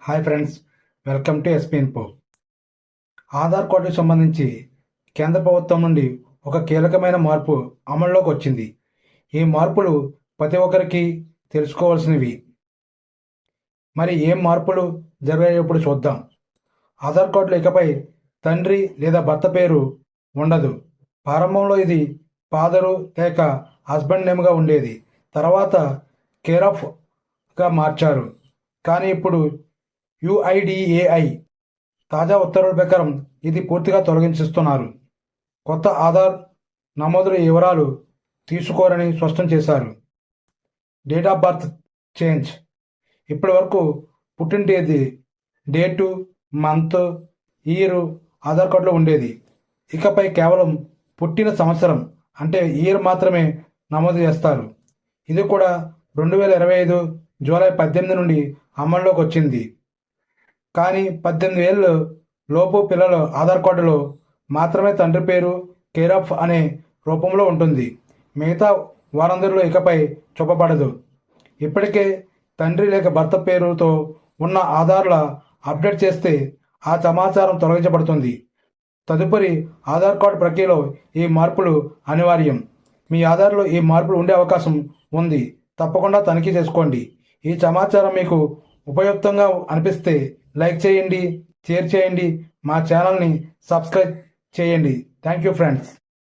Hi friends, welcome to SP info. Aadhaar కార్డుకు సంబంధించి కేంద్ర ప్రభుత్వం నుండి ఒక కీలకమైన మార్పు అమల్లోకి వచ్చింది. ఈ మార్పులు ప్రతి ఒక్కరికి తెలుసుకోవాల్సినవి. మరి ఏం మార్పులు జరిగేటప్పుడు చూద్దాం. ఆధార్ కార్డులో ఇకపై తండ్రి లేదా భర్త పేరు ఉండదు. ప్రారంభంలో ఇది ఫాదరు లేక హస్బెండ్ నేమ్గా ఉండేది. తర్వాత కేర్ ఆఫ్గా మార్చారు. కానీ ఇప్పుడు యుఐడిఏఐ తాజా ఉత్తర్వుల ప్రకారం ఇది పూర్తిగా తొలగించిస్తున్నారు. కొత్త ఆధార్ నమోదుల వివరాలు తీసుకోరని స్పష్టం చేశారు. Date of birth change. ఇప్పటి వరకు పుట్టిన తేదీ, డేటు, మంత్, ఇయర్ ఆధార్ కార్డులో ఉండేది. ఇకపై కేవలం పుట్టిన సంవత్సరం అంటే ఇయర్ మాత్రమే నమోదు చేస్తారు. ఇది కూడా 2025 జూలై 18 నుండి అమల్లోకి వచ్చింది. కానీ 18 ఏళ్ళు లోపు పిల్లల ఆధార్ కార్డులో మాత్రమే తండ్రి పేరు కేర్ ఆఫ్ అనే రూపంలో ఉంటుంది. మిగతా వారందరిలో ఇకపై చూపబడదు. ఇప్పటికే తండ్రి లేక భర్త పేరుతో ఉన్న ఆధార్ల అప్డేట్ చేస్తే ఆ సమాచారం తొలగించబడుతుంది. తదుపరి ఆధార్ కార్డు ప్రక్రియలో ఈ మార్పులు అనివార్యం. మీ ఆధార్లో ఈ మార్పులు ఉండే అవకాశం ఉంది. తప్పకుండా తనిఖీ చేసుకోండి. ఈ సమాచారం మీకు ఉపయుక్తంగా అనిపిస్తే లైక్ చేయండి, షేర్ చేయండి, మా ఛానల్ని సబ్స్క్రైబ్ చేయండి. Thank you friends.